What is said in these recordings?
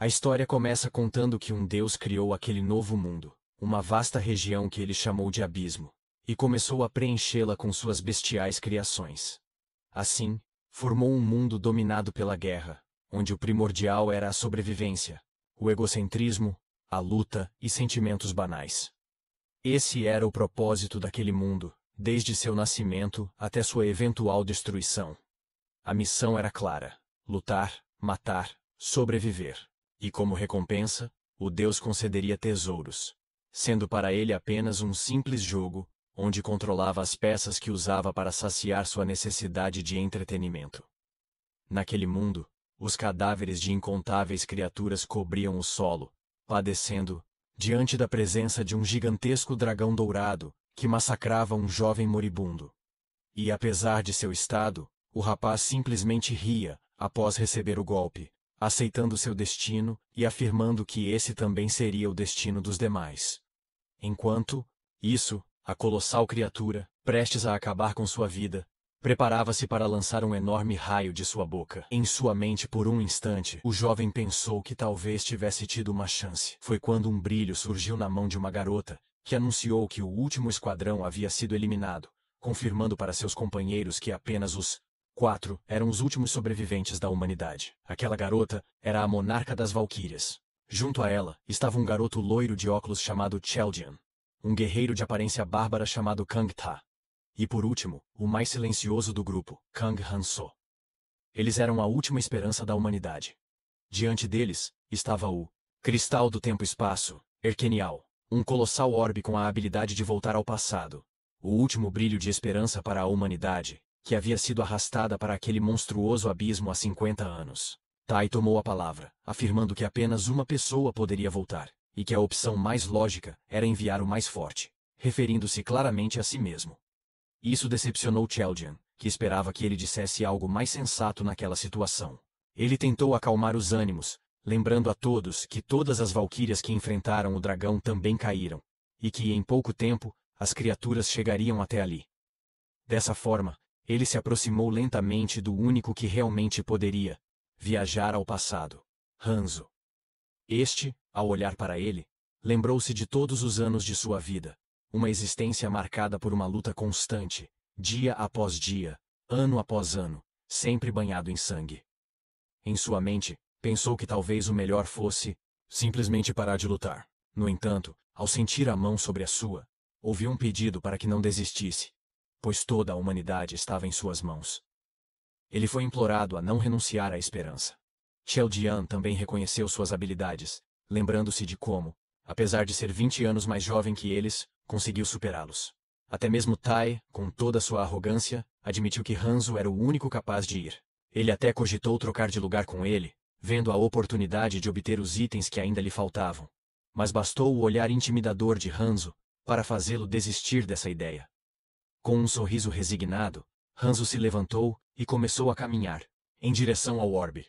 A história começa contando que um Deus criou aquele novo mundo, uma vasta região que ele chamou de abismo, e começou a preenchê-la com suas bestiais criações. Assim, formou um mundo dominado pela guerra, onde o primordial era a sobrevivência, o egocentrismo, a luta e sentimentos banais. Esse era o propósito daquele mundo, desde seu nascimento até sua eventual destruição. A missão era clara: lutar, matar, sobreviver. E como recompensa, o Deus concederia tesouros, sendo para ele apenas um simples jogo, onde controlava as peças que usava para saciar sua necessidade de entretenimento. Naquele mundo, os cadáveres de incontáveis criaturas cobriam o solo, padecendo, diante da presença de um gigantesco dragão dourado, que massacrava um jovem moribundo. E apesar de seu estado, o rapaz simplesmente ria, após receber o golpe, aceitando seu destino e afirmando que esse também seria o destino dos demais. Enquanto isso, a colossal criatura, prestes a acabar com sua vida, preparava-se para lançar um enorme raio de sua boca. Em sua mente por um instante, o jovem pensou que talvez tivesse tido uma chance. Foi quando um brilho surgiu na mão de uma garota, que anunciou que o último esquadrão havia sido eliminado, confirmando para seus companheiros que apenas os 4 eram os últimos sobreviventes da humanidade. Aquela garota era a monarca das Valquírias. Junto a ela, estava um garoto loiro de óculos chamado Chaldian, um guerreiro de aparência bárbara chamado Kang Ta. E por último, o mais silencioso do grupo, Kang Han-so. Eles eram a última esperança da humanidade. Diante deles, estava o Cristal do Tempo-Espaço, Erkenial, um colossal orbe com a habilidade de voltar ao passado, o último brilho de esperança para a humanidade, que havia sido arrastada para aquele monstruoso abismo há 50 anos. Tai tomou a palavra, afirmando que apenas uma pessoa poderia voltar, e que a opção mais lógica era enviar o mais forte, referindo-se claramente a si mesmo. Isso decepcionou Chaldian, que esperava que ele dissesse algo mais sensato naquela situação. Ele tentou acalmar os ânimos, lembrando a todos que todas as valquírias que enfrentaram o dragão também caíram, e que em pouco tempo, as criaturas chegariam até ali. Dessa forma, ele se aproximou lentamente do único que realmente poderia viajar ao passado, Hanzo. Este, ao olhar para ele, lembrou-se de todos os anos de sua vida, uma existência marcada por uma luta constante, dia após dia, ano após ano, sempre banhado em sangue. Em sua mente, pensou que talvez o melhor fosse simplesmente parar de lutar. No entanto, ao sentir a mão sobre a sua, ouviu um pedido para que não desistisse, pois toda a humanidade estava em suas mãos. Ele foi implorado a não renunciar à esperança. Chaldian também reconheceu suas habilidades, lembrando-se de como, apesar de ser 20 anos mais jovem que eles, conseguiu superá-los. Até mesmo Tai, com toda sua arrogância, admitiu que Hanzo era o único capaz de ir. Ele até cogitou trocar de lugar com ele, vendo a oportunidade de obter os itens que ainda lhe faltavam. Mas bastou o olhar intimidador de Hanzo para fazê-lo desistir dessa ideia. Com um sorriso resignado, Hanzo se levantou e começou a caminhar, em direção ao orbe.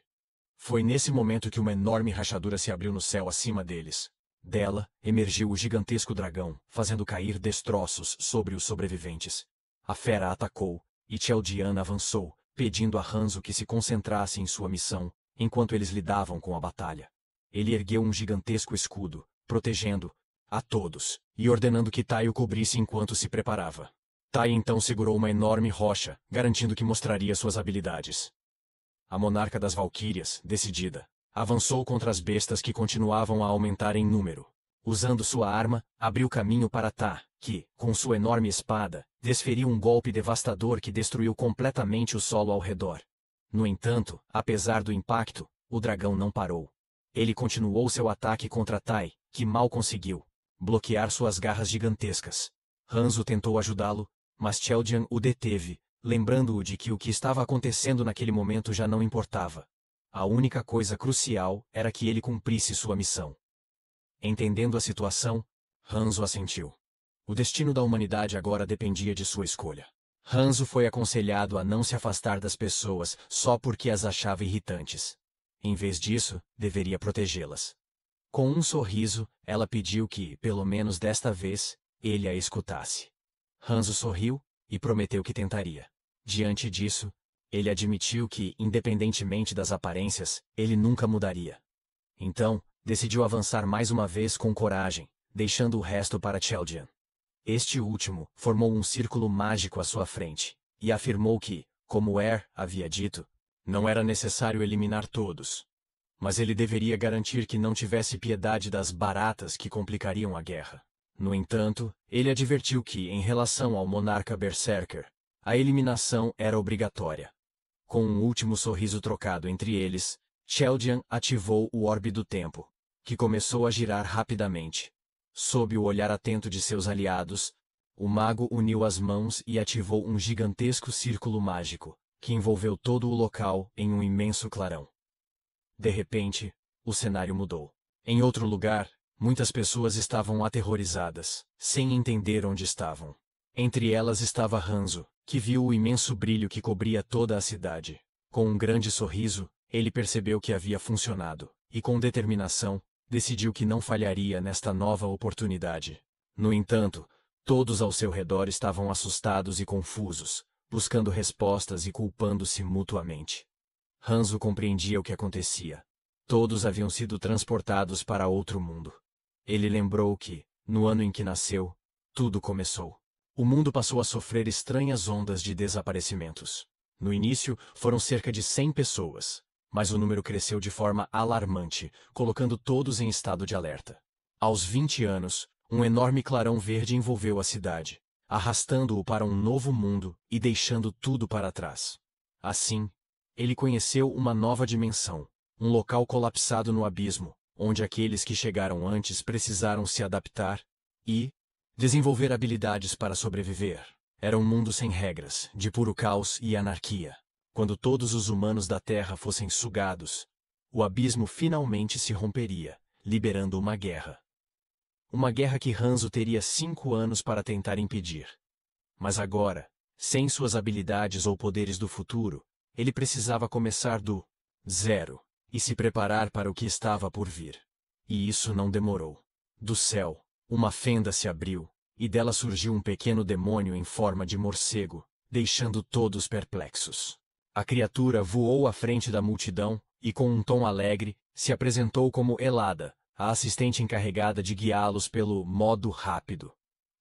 Foi nesse momento que uma enorme rachadura se abriu no céu acima deles. Dela, emergiu o gigantesco dragão, fazendo cair destroços sobre os sobreviventes. A fera atacou, e Chaldian avançou, pedindo a Hanzo que se concentrasse em sua missão, enquanto eles lidavam com a batalha. Ele ergueu um gigantesco escudo, protegendo a todos, e ordenando que Tai o cobrisse enquanto se preparava. Tai então segurou uma enorme rocha, garantindo que mostraria suas habilidades. A monarca das Valquírias, decidida, avançou contra as bestas que continuavam a aumentar em número. Usando sua arma, abriu caminho para Ta, que, com sua enorme espada, desferiu um golpe devastador que destruiu completamente o solo ao redor. No entanto, apesar do impacto, o dragão não parou. Ele continuou seu ataque contra Tai, que mal conseguiu bloquear suas garras gigantescas. Hanzo tentou ajudá-lo, mas Chaldian o deteve, lembrando-o de que o que estava acontecendo naquele momento já não importava. A única coisa crucial era que ele cumprisse sua missão. Entendendo a situação, Hanzo assentiu. O destino da humanidade agora dependia de sua escolha. Hanzo foi aconselhado a não se afastar das pessoas só porque as achava irritantes. Em vez disso, deveria protegê-las. Com um sorriso, ela pediu que, pelo menos desta vez, ele a escutasse. Hanzo sorriu e prometeu que tentaria. Diante disso, ele admitiu que, independentemente das aparências, ele nunca mudaria. Então, decidiu avançar mais uma vez com coragem, deixando o resto para Cheldian. Este último formou um círculo mágico à sua frente, e afirmou que, como havia dito, não era necessário eliminar todos. Mas ele deveria garantir que não tivesse piedade das baratas que complicariam a guerra. No entanto, ele advertiu que, em relação ao monarca Berserker, a eliminação era obrigatória. Com um último sorriso trocado entre eles, Cheldian ativou o orbe do tempo, que começou a girar rapidamente. Sob o olhar atento de seus aliados, o mago uniu as mãos e ativou um gigantesco círculo mágico, que envolveu todo o local em um imenso clarão. De repente, o cenário mudou. Em outro lugar, muitas pessoas estavam aterrorizadas, sem entender onde estavam. Entre elas estava Hanzo, que viu o imenso brilho que cobria toda a cidade. Com um grande sorriso, ele percebeu que havia funcionado, e com determinação, decidiu que não falharia nesta nova oportunidade. No entanto, todos ao seu redor estavam assustados e confusos, buscando respostas e culpando-se mutuamente. Hanzo compreendia o que acontecia. Todos haviam sido transportados para outro mundo. Ele lembrou que, no ano em que nasceu, tudo começou. O mundo passou a sofrer estranhas ondas de desaparecimentos. No início, foram cerca de 100 pessoas, mas o número cresceu de forma alarmante, colocando todos em estado de alerta. Aos 20 anos, um enorme clarão verde envolveu a cidade, arrastando-o para um novo mundo e deixando tudo para trás. Assim, ele conheceu uma nova dimensão, um local colapsado no abismo, onde aqueles que chegaram antes precisaram se adaptar e desenvolver habilidades para sobreviver. Era um mundo sem regras, de puro caos e anarquia. Quando todos os humanos da Terra fossem sugados, o abismo finalmente se romperia, liberando uma guerra. Uma guerra que Hanzo teria 5 anos para tentar impedir. Mas agora, sem suas habilidades ou poderes do futuro, ele precisava começar do zero e se preparar para o que estava por vir. E isso não demorou. Do céu, uma fenda se abriu, e dela surgiu um pequeno demônio em forma de morcego, deixando todos perplexos. A criatura voou à frente da multidão, e com um tom alegre, se apresentou como Elada, a assistente encarregada de guiá-los pelo modo rápido.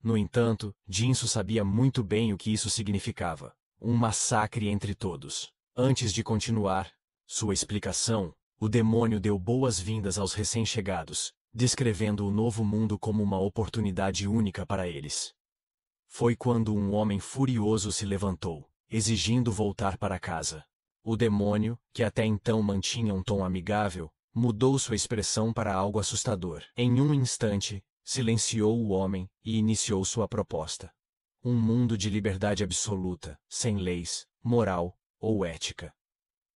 No entanto, Jinso sabia muito bem o que isso significava. Um massacre entre todos. Antes de continuar sua explicação, o demônio deu boas-vindas aos recém-chegados, descrevendo o novo mundo como uma oportunidade única para eles. Foi quando um homem furioso se levantou, exigindo voltar para casa. O demônio, que até então mantinha um tom amigável, mudou sua expressão para algo assustador. Em um instante, silenciou o homem e iniciou sua proposta. Um mundo de liberdade absoluta, sem leis, moral ou ética.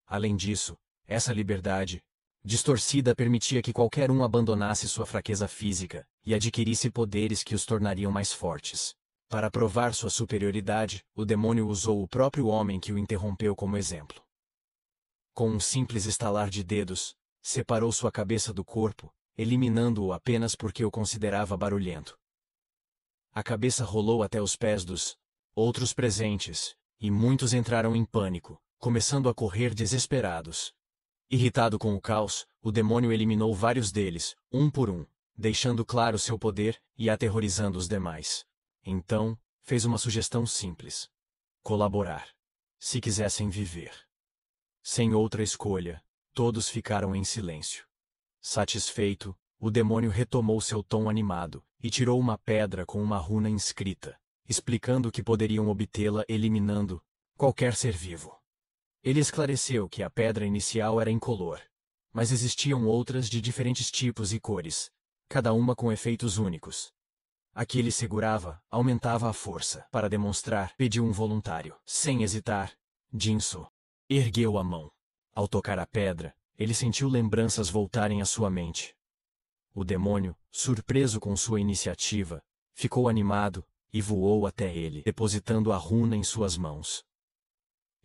Além disso, essa liberdade, distorcida, permitia que qualquer um abandonasse sua fraqueza física e adquirisse poderes que os tornariam mais fortes. Para provar sua superioridade, o demônio usou o próprio homem que o interrompeu como exemplo. Com um simples estalar de dedos, separou sua cabeça do corpo, eliminando-o apenas porque o considerava barulhento. A cabeça rolou até os pés dos outros presentes, e muitos entraram em pânico, começando a correr desesperados. Irritado com o caos, o demônio eliminou vários deles, um por um, deixando claro seu poder e aterrorizando os demais. Então, fez uma sugestão simples: colaborar, se quisessem viver. Sem outra escolha, todos ficaram em silêncio. Satisfeito, o demônio retomou seu tom animado e tirou uma pedra com uma runa inscrita, explicando que poderiam obtê-la eliminando qualquer ser vivo. Ele esclareceu que a pedra inicial era incolor, mas existiam outras de diferentes tipos e cores, cada uma com efeitos únicos. A que ele segurava aumentava a força. Para demonstrar, pediu um voluntário. Sem hesitar, Jinso ergueu a mão. Ao tocar a pedra, ele sentiu lembranças voltarem à sua mente. O demônio, surpreso com sua iniciativa, ficou animado e voou até ele, depositando a runa em suas mãos.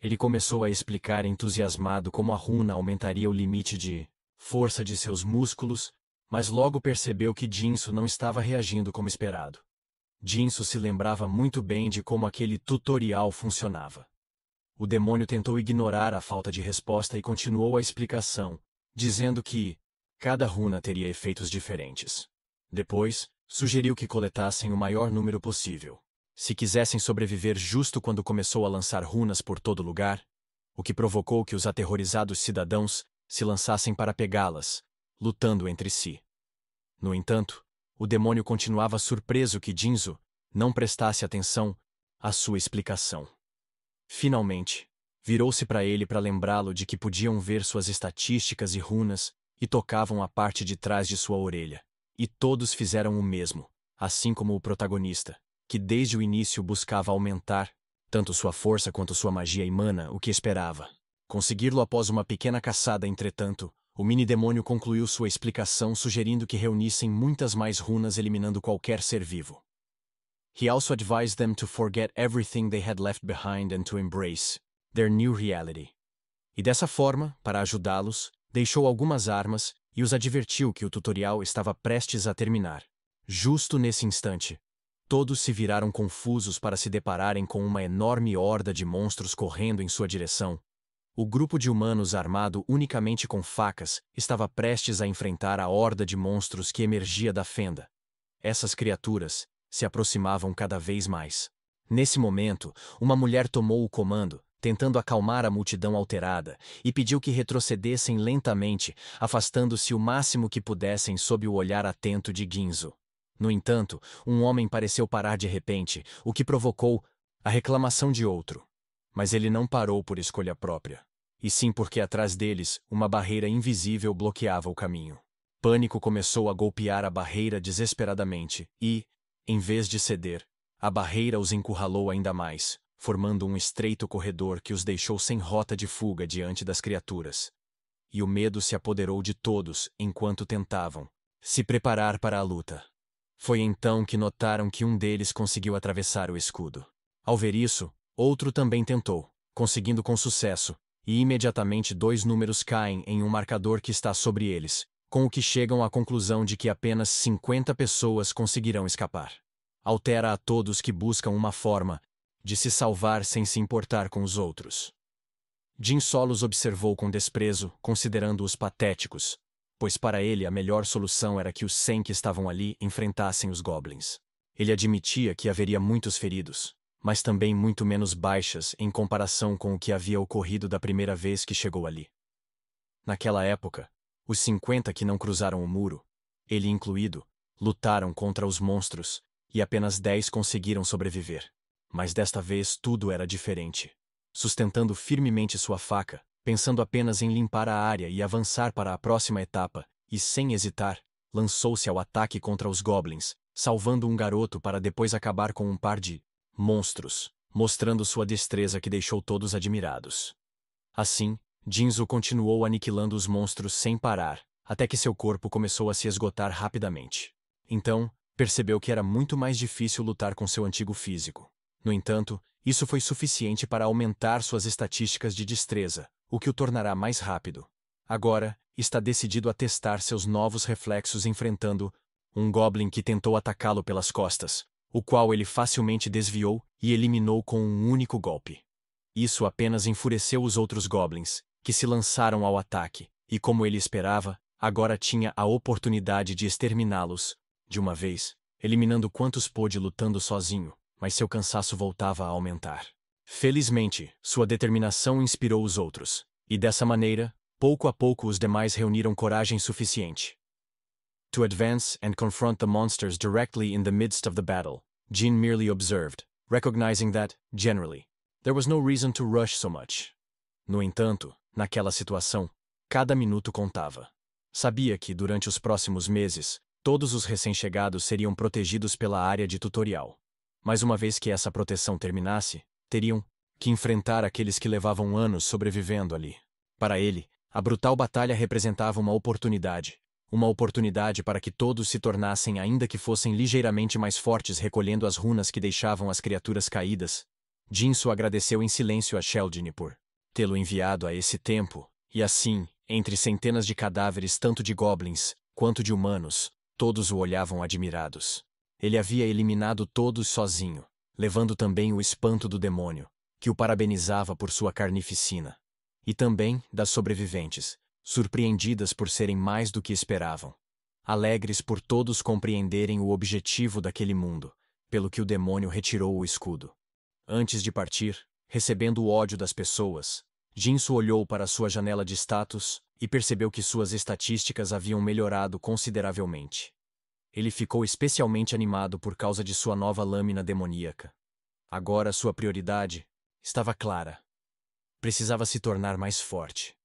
Ele começou a explicar entusiasmado como a runa aumentaria o limite de força de seus músculos, mas logo percebeu que Jinso não estava reagindo como esperado. Jinso se lembrava muito bem de como aquele tutorial funcionava. O demônio tentou ignorar a falta de resposta e continuou a explicação, dizendo que Cada runa teria efeitos diferentes. Depois, sugeriu que coletassem o maior número possível, se quisessem sobreviver justo quando começou a lançar runas por todo lugar, o que provocou que os aterrorizados cidadãos se lançassem para pegá-las, lutando entre si. No entanto, o demônio continuava surpreso que Jinzo não prestasse atenção à sua explicação. Finalmente, virou-se para ele para lembrá-lo de que podiam ver suas estatísticas e runas e tocavam a parte de trás de sua orelha. E todos fizeram o mesmo, assim como o protagonista, que desde o início buscava aumentar tanto sua força quanto sua magia imana, o que esperava. Consegui-lo após uma pequena caçada, entretanto, o mini-demônio concluiu sua explicação sugerindo que reunissem muitas mais runas eliminando qualquer ser vivo. He also advised them to forget everything they had left behind and to embrace their new reality. E dessa forma, para ajudá-los, deixou algumas armas e os advertiu que o tutorial estava prestes a terminar. Justo nesse instante, todos se viraram confusos para se depararem com uma enorme horda de monstros correndo em sua direção. O grupo de humanos armado unicamente com facas estava prestes a enfrentar a horda de monstros que emergia da fenda. Essas criaturas se aproximavam cada vez mais. Nesse momento, uma mulher tomou o comando, tentando acalmar a multidão alterada, e pediu que retrocedessem lentamente, afastando-se o máximo que pudessem sob o olhar atento de Ginzo. No entanto, um homem pareceu parar de repente, o que provocou a reclamação de outro. Mas ele não parou por escolha própria, e sim porque atrás deles uma barreira invisível bloqueava o caminho. Pânico começou a golpear a barreira desesperadamente e, em vez de ceder, a barreira os encurralou ainda mais, formando um estreito corredor que os deixou sem rota de fuga diante das criaturas. E o medo se apoderou de todos enquanto tentavam se preparar para a luta. Foi então que notaram que um deles conseguiu atravessar o escudo. Ao ver isso, outro também tentou, conseguindo com sucesso, e imediatamente 2 números caem em um marcador que está sobre eles, com o que chegam à conclusão de que apenas 50 pessoas conseguirão escapar. Altera a todos que buscam uma forma de se salvar sem se importar com os outros. Jin só os observou com desprezo, considerando-os patéticos, pois para ele a melhor solução era que os 100 que estavam ali enfrentassem os goblins. Ele admitia que haveria muitos feridos, mas também muito menos baixas em comparação com o que havia ocorrido da primeira vez que chegou ali. Naquela época, os 50 que não cruzaram o muro, ele incluído, lutaram contra os monstros, e apenas 10 conseguiram sobreviver. Mas desta vez tudo era diferente. Sustentando firmemente sua faca, pensando apenas em limpar a área e avançar para a próxima etapa, e sem hesitar, lançou-se ao ataque contra os goblins, salvando um garoto para depois acabar com um par de monstros, mostrando sua destreza que deixou todos admirados. Assim, Jinzo continuou aniquilando os monstros sem parar, até que seu corpo começou a se esgotar rapidamente. Então, percebeu que era muito mais difícil lutar com seu antigo físico. No entanto, isso foi suficiente para aumentar suas estatísticas de destreza, o que o tornará mais rápido. Agora, está decidido a testar seus novos reflexos enfrentando um goblin que tentou atacá-lo pelas costas, o qual ele facilmente desviou e eliminou com um único golpe. Isso apenas enfureceu os outros goblins, que se lançaram ao ataque, e como ele esperava, agora tinha a oportunidade de exterminá-los, de uma vez, eliminando quantos pôde lutando sozinho, mas seu cansaço voltava a aumentar. Felizmente, sua determinação inspirou os outros, e dessa maneira, pouco a pouco os demais reuniram coragem suficiente to advance and confront the monsters directly in the midst of the battle. Jin merely observed, recognizing that, generally, there was no reason to rush so much. No entanto, naquela situação, cada minuto contava. Sabia que, durante os próximos meses, todos os recém-chegados seriam protegidos pela área de tutorial. Mas uma vez que essa proteção terminasse, teriam que enfrentar aqueles que levavam anos sobrevivendo ali. Para ele, a brutal batalha representava uma oportunidade para que todos se tornassem ainda que fossem ligeiramente mais fortes recolhendo as runas que deixavam as criaturas caídas. Jinso agradeceu em silêncio a Sheldon por tê-lo enviado a esse tempo, e assim, entre centenas de cadáveres tanto de goblins quanto de humanos, todos o olhavam admirados. Ele havia eliminado todos sozinho, levando também o espanto do demônio, que o parabenizava por sua carnificina. E também das sobreviventes, surpreendidas por serem mais do que esperavam. Alegres por todos compreenderem o objetivo daquele mundo, pelo que o demônio retirou o escudo. Antes de partir, recebendo o ódio das pessoas, Jinso olhou para sua janela de status e percebeu que suas estatísticas haviam melhorado consideravelmente. Ele ficou especialmente animado por causa de sua nova lâmina demoníaca. Agora sua prioridade estava clara. Precisava se tornar mais forte.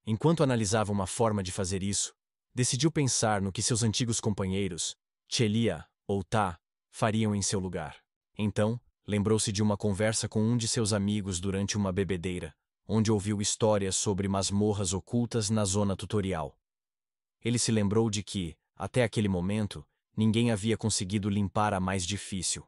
Enquanto analisava uma forma de fazer isso, decidiu pensar no que seus antigos companheiros, Chelia ou Ta, fariam em seu lugar. Então, lembrou-se de uma conversa com um de seus amigos durante uma bebedeira, onde ouviu histórias sobre masmorras ocultas na zona tutorial. Ele se lembrou de que, até aquele momento, ninguém havia conseguido limpar a mais difícil.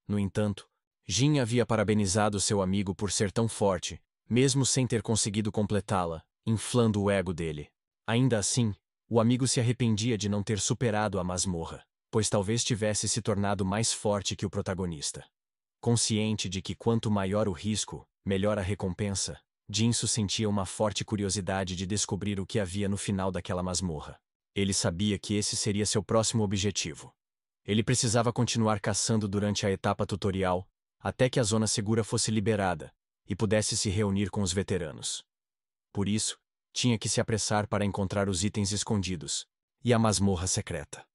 No entanto, Jin havia parabenizado seu amigo por ser tão forte, mesmo sem ter conseguido completá-la, inflando o ego dele. Ainda assim, o amigo se arrependia de não ter superado a masmorra, pois talvez tivesse se tornado mais forte que o protagonista. Consciente de que quanto maior o risco, melhor a recompensa, Jinso sentia uma forte curiosidade de descobrir o que havia no final daquela masmorra. Ele sabia que esse seria seu próximo objetivo. Ele precisava continuar caçando durante a etapa tutorial, até que a zona segura fosse liberada, e pudesse se reunir com os veteranos. Por isso, tinha que se apressar para encontrar os itens escondidos e a masmorra secreta.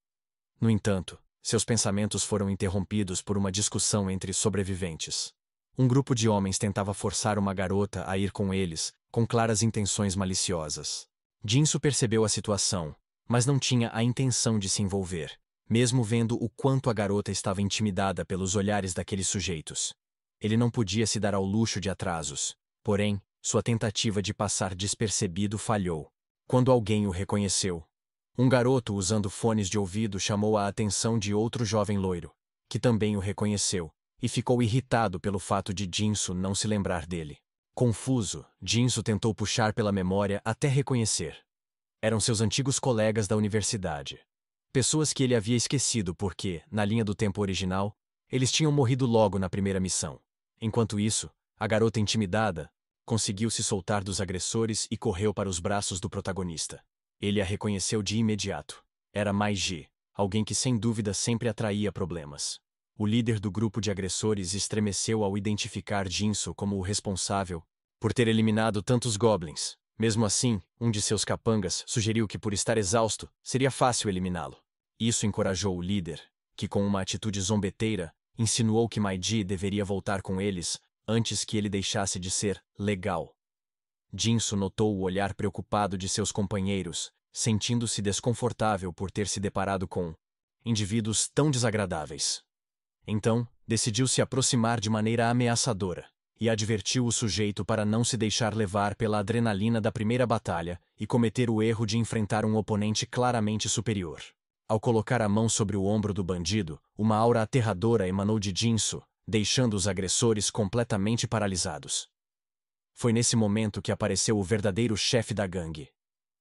No entanto, seus pensamentos foram interrompidos por uma discussão entre sobreviventes. Um grupo de homens tentava forçar uma garota a ir com eles, com claras intenções maliciosas. Jinso percebeu a situação, mas não tinha a intenção de se envolver, mesmo vendo o quanto a garota estava intimidada pelos olhares daqueles sujeitos. Ele não podia se dar ao luxo de atrasos, porém, sua tentativa de passar despercebido falhou. Quando alguém o reconheceu, um garoto usando fones de ouvido chamou a atenção de outro jovem loiro, que também o reconheceu, e ficou irritado pelo fato de Jinso não se lembrar dele. Confuso, Jinso tentou puxar pela memória até reconhecer. Eram seus antigos colegas da universidade. Pessoas que ele havia esquecido porque, na linha do tempo original, eles tinham morrido logo na primeira missão. Enquanto isso, a garota intimidada conseguiu se soltar dos agressores e correu para os braços do protagonista. Ele a reconheceu de imediato. Era Mai Ji, alguém que sem dúvida sempre atraía problemas. O líder do grupo de agressores estremeceu ao identificar Jinso como o responsável por ter eliminado tantos goblins. Mesmo assim, um de seus capangas sugeriu que, por estar exausto, seria fácil eliminá-lo. Isso encorajou o líder, que com uma atitude zombeteira, insinuou que Mai Ji deveria voltar com eles antes que ele deixasse de ser legal. Jinso notou o olhar preocupado de seus companheiros, sentindo-se desconfortável por ter se deparado com indivíduos tão desagradáveis. Então, decidiu se aproximar de maneira ameaçadora e advertiu o sujeito para não se deixar levar pela adrenalina da primeira batalha e cometer o erro de enfrentar um oponente claramente superior. Ao colocar a mão sobre o ombro do bandido, uma aura aterradora emanou de Jinso, deixando os agressores completamente paralisados. Foi nesse momento que apareceu o verdadeiro chefe da gangue.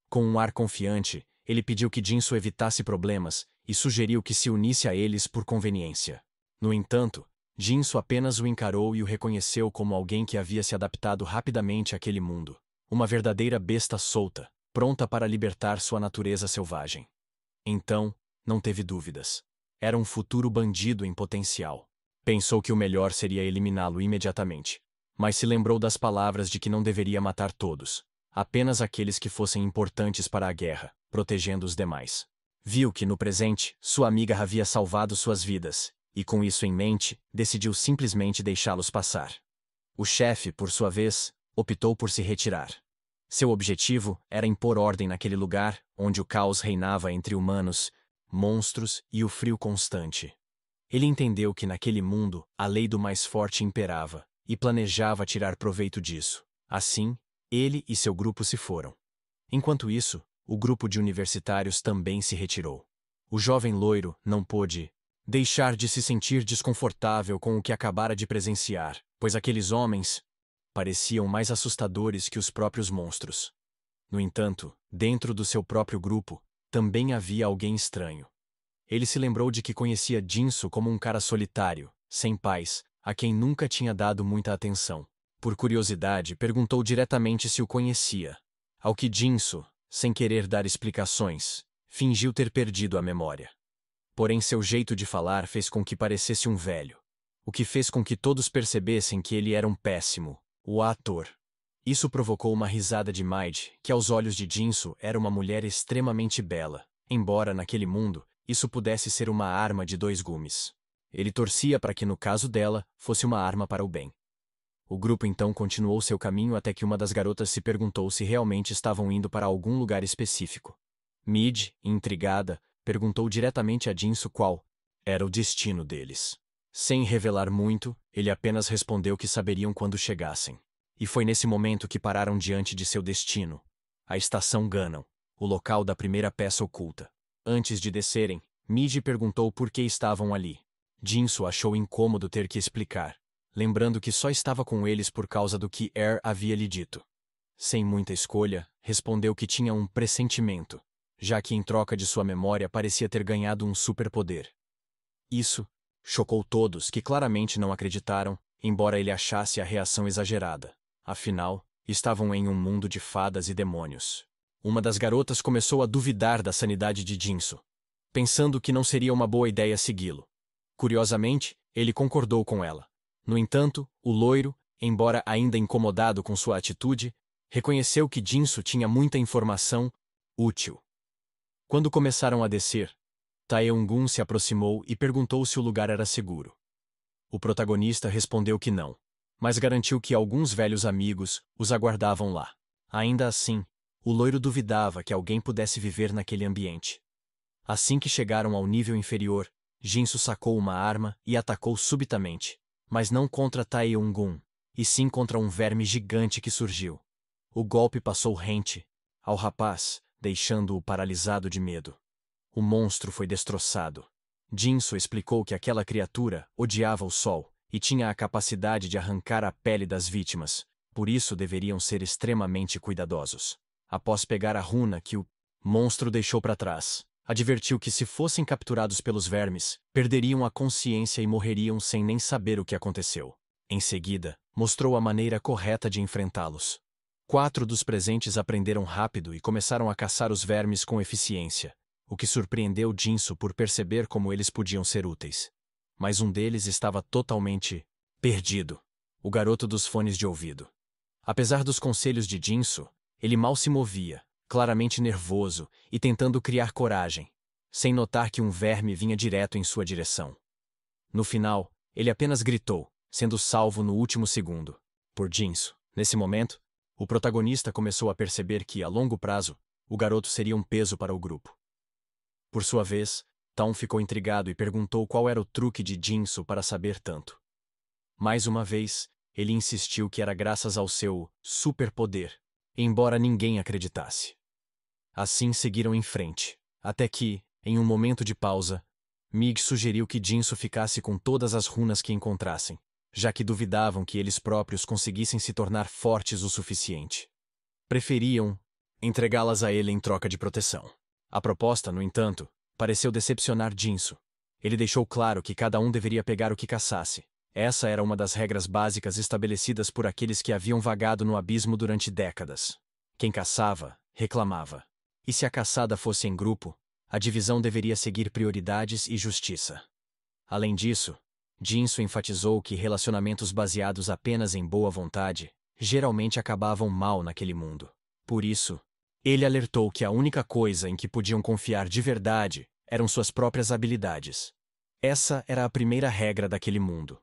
Com um ar confiante, ele pediu que Jinso evitasse problemas e sugeriu que se unisse a eles por conveniência. No entanto, Jinso apenas o encarou e o reconheceu como alguém que havia se adaptado rapidamente àquele mundo. Uma verdadeira besta solta, pronta para libertar sua natureza selvagem. Então, não teve dúvidas. Era um futuro bandido em potencial. Pensou que o melhor seria eliminá-lo imediatamente, mas se lembrou das palavras de que não deveria matar todos, apenas aqueles que fossem importantes para a guerra, protegendo os demais. Viu que, no presente, sua amiga havia salvado suas vidas, e com isso em mente, decidiu simplesmente deixá-los passar. O chefe, por sua vez, optou por se retirar. Seu objetivo era impor ordem naquele lugar onde o caos reinava entre humanos, monstros e o frio constante. Ele entendeu que naquele mundo a lei do mais forte imperava, e planejava tirar proveito disso. Assim, ele e seu grupo se foram. Enquanto isso, o grupo de universitários também se retirou. O jovem loiro não pôde deixar de se sentir desconfortável com o que acabara de presenciar, pois aqueles homens pareciam mais assustadores que os próprios monstros. No entanto, dentro do seu próprio grupo, também havia alguém estranho. Ele se lembrou de que conhecia Jinso como um cara solitário, sem paz, a quem nunca tinha dado muita atenção. Por curiosidade, perguntou diretamente se o conhecia. Ao que Jinso Sem querer dar explicações, fingiu ter perdido a memória. Porém, seu jeito de falar fez com que parecesse um velho, o que fez com que todos percebessem que ele era um péssimo, o ator. Isso provocou uma risada de Maid, que aos olhos de Jinso era uma mulher extremamente bela, embora naquele mundo isso pudesse ser uma arma de 2 gumes. Ele torcia para que no caso dela fosse uma arma para o bem. O grupo então continuou seu caminho até que uma das garotas se perguntou se realmente estavam indo para algum lugar específico. Mid, intrigada, perguntou diretamente a Jinso qual era o destino deles. Sem revelar muito, ele apenas respondeu que saberiam quando chegassem. E foi nesse momento que pararam diante de seu destino, a estação Ganon, o local da primeira peça oculta. Antes de descerem, Mid perguntou por que estavam ali. Jinso achou incômodo ter que explicar, lembrando que só estava com eles por causa do que havia lhe dito. Sem muita escolha, respondeu que tinha um pressentimento, já que em troca de sua memória parecia ter ganhado um superpoder. Isso chocou todos, que claramente não acreditaram, embora ele achasse a reação exagerada. Afinal, estavam em um mundo de fadas e demônios. Uma das garotas começou a duvidar da sanidade de Jinso, pensando que não seria uma boa ideia segui-lo. Curiosamente, ele concordou com ela. No entanto, o loiro, embora ainda incomodado com sua atitude, reconheceu que Jinso tinha muita informação útil. Quando começaram a descer, Taeungun se aproximou e perguntou se o lugar era seguro. O protagonista respondeu que não, mas garantiu que alguns velhos amigos os aguardavam lá. Ainda assim, o loiro duvidava que alguém pudesse viver naquele ambiente. Assim que chegaram ao nível inferior, Jinso sacou uma arma e atacou subitamente, mas não contra Taeungun, e sim contra um verme gigante que surgiu. O golpe passou rente ao rapaz, deixando-o paralisado de medo. O monstro foi destroçado. Jinso explicou que aquela criatura odiava o sol e tinha a capacidade de arrancar a pele das vítimas, por isso deveriam ser extremamente cuidadosos. Após pegar a runa que o monstro deixou para trás, advertiu que se fossem capturados pelos vermes, perderiam a consciência e morreriam sem nem saber o que aconteceu. Em seguida, mostrou a maneira correta de enfrentá-los. 4 dos presentes aprenderam rápido e começaram a caçar os vermes com eficiência, o que surpreendeu Jinso por perceber como eles podiam ser úteis. Mas um deles estava totalmente perdido, o garoto dos fones de ouvido. Apesar dos conselhos de Jinso, ele mal se movia, claramente nervoso e tentando criar coragem, sem notar que um verme vinha direto em sua direção. No final, ele apenas gritou, sendo salvo no último segundo, por Jinso. Nesse momento, o protagonista começou a perceber que, a longo prazo, o garoto seria um peso para o grupo. Por sua vez, Taun ficou intrigado e perguntou qual era o truque de Jinso para saber tanto. Mais uma vez, ele insistiu que era graças ao seu superpoder, embora ninguém acreditasse. Assim seguiram em frente, até que, em um momento de pausa, Mig sugeriu que Jinso ficasse com todas as runas que encontrassem, já que duvidavam que eles próprios conseguissem se tornar fortes o suficiente. Preferiam entregá-las a ele em troca de proteção. A proposta, no entanto, pareceu decepcionar Jinso. Ele deixou claro que cada um deveria pegar o que caçasse. Essa era uma das regras básicas estabelecidas por aqueles que haviam vagado no abismo durante décadas. Quem caçava, reclamava. E se a caçada fosse em grupo, a divisão deveria seguir prioridades e justiça. Além disso, Jinso enfatizou que relacionamentos baseados apenas em boa vontade geralmente acabavam mal naquele mundo. Por isso, ele alertou que a única coisa em que podiam confiar de verdade eram suas próprias habilidades. Essa era a primeira regra daquele mundo.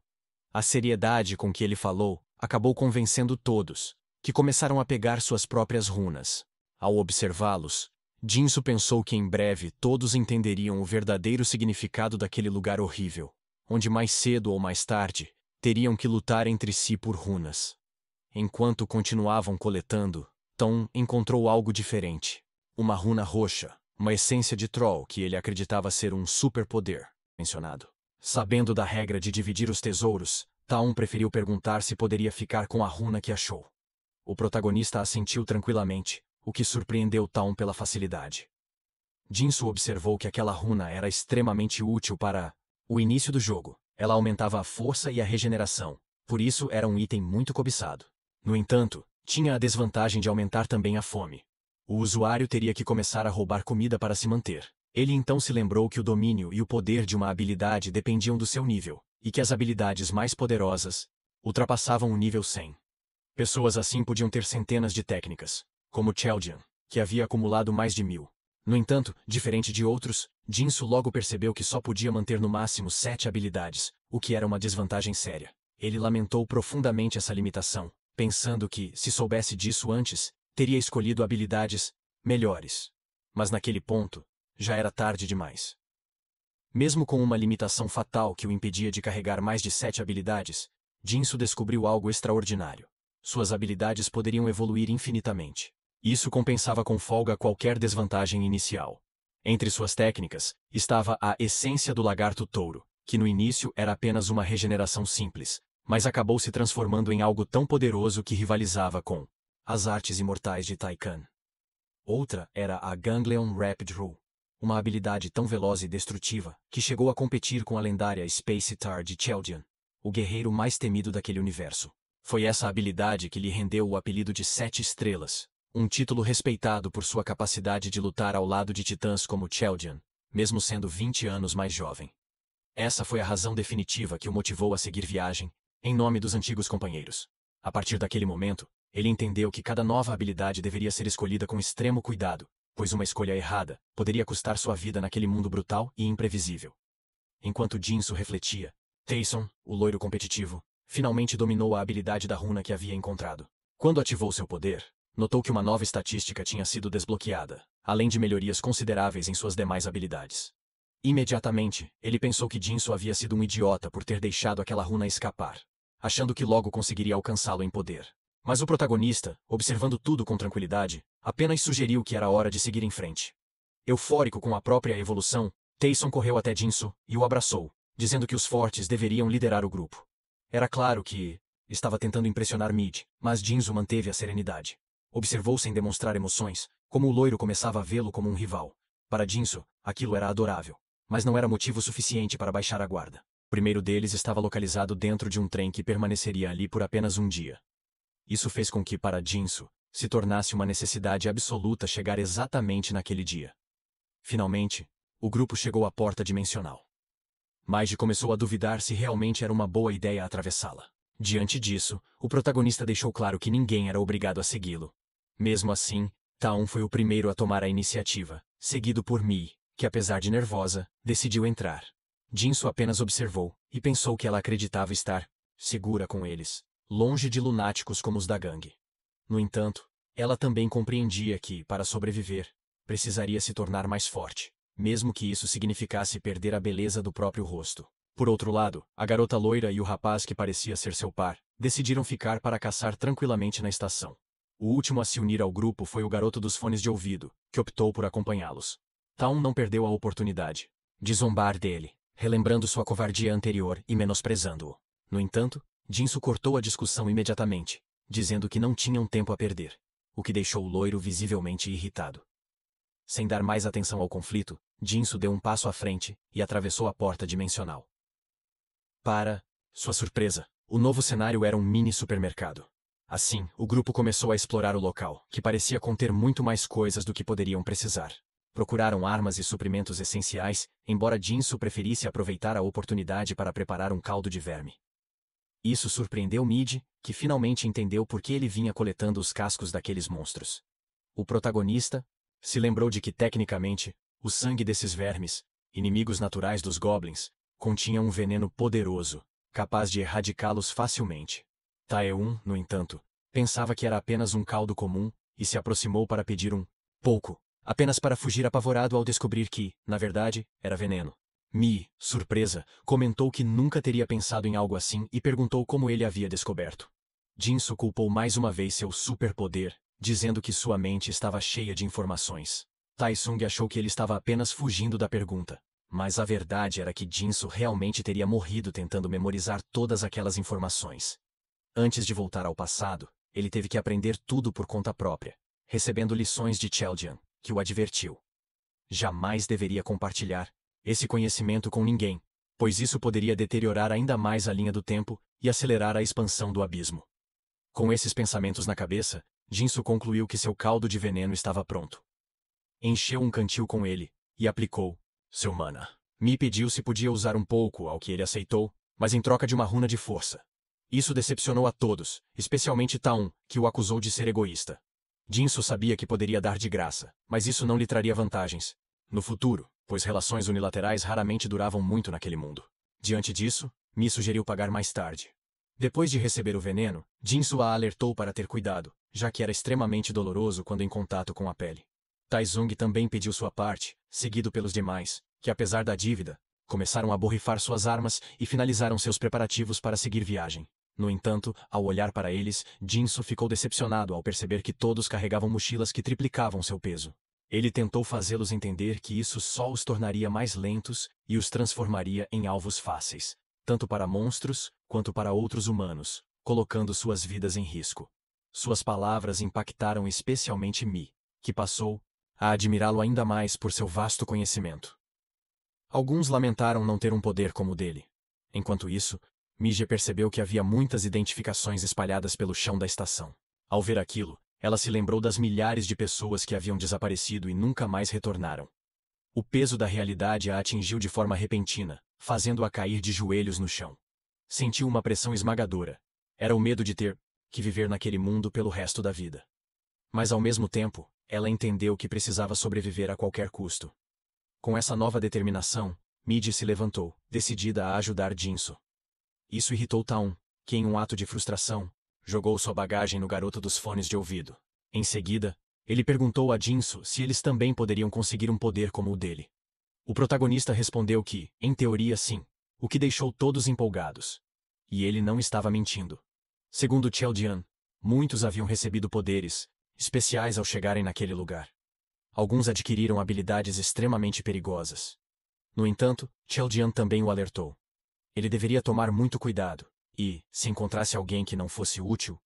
A seriedade com que ele falou acabou convencendo todos, que começaram a pegar suas próprias runas. Ao observá-los, Jinso pensou que em breve todos entenderiam o verdadeiro significado daquele lugar horrível, onde mais cedo ou mais tarde teriam que lutar entre si por runas. Enquanto continuavam coletando, Taun encontrou algo diferente. Uma runa roxa, uma essência de Troll que ele acreditava ser um superpoder mencionado. Sabendo da regra de dividir os tesouros, Taun preferiu perguntar se poderia ficar com a runa que achou. O protagonista assentiu tranquilamente, o que surpreendeu Taun pela facilidade. Jinso observou que aquela runa era extremamente útil para o início do jogo. Ela aumentava a força e a regeneração, por isso era um item muito cobiçado. No entanto, tinha a desvantagem de aumentar também a fome. O usuário teria que começar a roubar comida para se manter. Ele então se lembrou que o domínio e o poder de uma habilidade dependiam do seu nível, e que as habilidades mais poderosas ultrapassavam o nível 100. Pessoas assim podiam ter centenas de técnicas, como Cheldian, que havia acumulado mais de 1000. No entanto, diferente de outros, Jinsu logo percebeu que só podia manter no máximo 7 habilidades, o que era uma desvantagem séria. Ele lamentou profundamente essa limitação, pensando que, se soubesse disso antes, teria escolhido habilidades melhores. Mas naquele ponto, já era tarde demais. Mesmo com uma limitação fatal que o impedia de carregar mais de 7 habilidades, Jinsu descobriu algo extraordinário. Suas habilidades poderiam evoluir infinitamente. Isso compensava com folga qualquer desvantagem inicial. Entre suas técnicas, estava a essência do lagarto touro, que no início era apenas uma regeneração simples, mas acabou se transformando em algo tão poderoso que rivalizava com as artes imortais de Taikan. Outra era a Ganglion Rapid Rule, uma habilidade tão veloz e destrutiva que chegou a competir com a lendária Space Tar de Cheldian, o guerreiro mais temido daquele universo. Foi essa habilidade que lhe rendeu o apelido de 7 Estrelas, um título respeitado por sua capacidade de lutar ao lado de titãs como Cheldian, mesmo sendo 20 anos mais jovem. Essa foi a razão definitiva que o motivou a seguir viagem, em nome dos antigos companheiros. A partir daquele momento, ele entendeu que cada nova habilidade deveria ser escolhida com extremo cuidado, pois uma escolha errada poderia custar sua vida naquele mundo brutal e imprevisível. Enquanto Jinsu refletia, Tayson, o loiro competitivo, finalmente dominou a habilidade da runa que havia encontrado. Quando ativou seu poder, notou que uma nova estatística tinha sido desbloqueada, além de melhorias consideráveis em suas demais habilidades. Imediatamente, ele pensou que Jinsu havia sido um idiota por ter deixado aquela runa escapar, achando que logo conseguiria alcançá-lo em poder. Mas o protagonista, observando tudo com tranquilidade, apenas sugeriu que era hora de seguir em frente. Eufórico com a própria evolução, Tayson correu até Jinsu e o abraçou, dizendo que os fortes deveriam liderar o grupo. Era claro que estava tentando impressionar Mid, mas Jinsu manteve a serenidade. Observou sem demonstrar emoções, como o loiro começava a vê-lo como um rival. Para Jinsu, aquilo era adorável, mas não era motivo suficiente para baixar a guarda. O primeiro deles estava localizado dentro de um trem que permaneceria ali por apenas um dia. Isso fez com que, para Jinsu, se tornasse uma necessidade absoluta chegar exatamente naquele dia. Finalmente, o grupo chegou à porta dimensional. Maiji começou a duvidar se realmente era uma boa ideia atravessá-la. Diante disso, o protagonista deixou claro que ninguém era obrigado a segui-lo. Mesmo assim, Taun foi o primeiro a tomar a iniciativa, seguido por Mi, que apesar de nervosa, decidiu entrar. Jinsu apenas observou, e pensou que ela acreditava estar segura com eles, longe de lunáticos como os da gangue. No entanto, ela também compreendia que, para sobreviver, precisaria se tornar mais forte, mesmo que isso significasse perder a beleza do próprio rosto. Por outro lado, a garota loira e o rapaz que parecia ser seu par, decidiram ficar para caçar tranquilamente na estação. O último a se unir ao grupo foi o garoto dos fones de ouvido, que optou por acompanhá-los. Taun não perdeu a oportunidade de zombar dele, relembrando sua covardia anterior e menosprezando-o. No entanto, Jinsu cortou a discussão imediatamente, dizendo que não tinham tempo a perder, o que deixou o loiro visivelmente irritado. Sem dar mais atenção ao conflito, Jinsu deu um passo à frente e atravessou a porta dimensional. Para sua surpresa, o novo cenário era um mini supermercado. Assim, o grupo começou a explorar o local, que parecia conter muito mais coisas do que poderiam precisar. Procuraram armas e suprimentos essenciais, embora Jinsu preferisse aproveitar a oportunidade para preparar um caldo de verme. Isso surpreendeu Mid, que finalmente entendeu por que ele vinha coletando os cascos daqueles monstros. O protagonista se lembrou de que, tecnicamente, o sangue desses vermes, inimigos naturais dos goblins, continha um veneno poderoso, capaz de erradicá-los facilmente. Taeun, no entanto, pensava que era apenas um caldo comum, e se aproximou para pedir um pouco, apenas para fugir apavorado ao descobrir que, na verdade, era veneno. Mi, surpresa, comentou que nunca teria pensado em algo assim e perguntou como ele havia descoberto. Jinsu culpou mais uma vez seu superpoder, dizendo que sua mente estava cheia de informações. Taesung achou que ele estava apenas fugindo da pergunta, mas a verdade era que Jinsu realmente teria morrido tentando memorizar todas aquelas informações. Antes de voltar ao passado, ele teve que aprender tudo por conta própria, recebendo lições de Cheldian, que o advertiu. Jamais deveria compartilhar esse conhecimento com ninguém, pois isso poderia deteriorar ainda mais a linha do tempo e acelerar a expansão do abismo. Com esses pensamentos na cabeça, Jinsu concluiu que seu caldo de veneno estava pronto. Encheu um cantil com ele e aplicou. Seu mana. Mi pediu se podia usar um pouco, ao que ele aceitou, mas em troca de uma runa de força. Isso decepcionou a todos, especialmente Taun, que o acusou de ser egoísta. Jinsu sabia que poderia dar de graça, mas isso não lhe traria vantagens no futuro, pois relações unilaterais raramente duravam muito naquele mundo. Diante disso, Mi sugeriu pagar mais tarde. Depois de receber o veneno, Jinsu a alertou para ter cuidado, já que era extremamente doloroso quando em contato com a pele. Taizong também pediu sua parte, seguido pelos demais, que apesar da dívida, começaram a borrifar suas armas e finalizaram seus preparativos para seguir viagem. No entanto, ao olhar para eles, Jinsu ficou decepcionado ao perceber que todos carregavam mochilas que triplicavam seu peso. Ele tentou fazê-los entender que isso só os tornaria mais lentos e os transformaria em alvos fáceis, tanto para monstros quanto para outros humanos, colocando suas vidas em risco. Suas palavras impactaram especialmente Mi, que passou a admirá-lo ainda mais por seu vasto conhecimento. Alguns lamentaram não ter um poder como o dele. Enquanto isso, Mije percebeu que havia muitas identificações espalhadas pelo chão da estação. Ao ver aquilo, ela se lembrou das milhares de pessoas que haviam desaparecido e nunca mais retornaram. O peso da realidade a atingiu de forma repentina, fazendo-a cair de joelhos no chão. Sentiu uma pressão esmagadora. Era o medo de ter que viver naquele mundo pelo resto da vida. Mas ao mesmo tempo, ela entendeu que precisava sobreviver a qualquer custo. Com essa nova determinação, Mije se levantou, decidida a ajudar Jinsu. Isso irritou Taun, que em um ato de frustração, jogou sua bagagem no garoto dos fones de ouvido. Em seguida, ele perguntou a Jinsu se eles também poderiam conseguir um poder como o dele. O protagonista respondeu que, em teoria sim, o que deixou todos empolgados. E ele não estava mentindo. Segundo Cheldian, muitos haviam recebido poderes especiais ao chegarem naquele lugar. Alguns adquiriram habilidades extremamente perigosas. No entanto, Cheldian também o alertou. Ele deveria tomar muito cuidado, e, se encontrasse alguém que não fosse útil,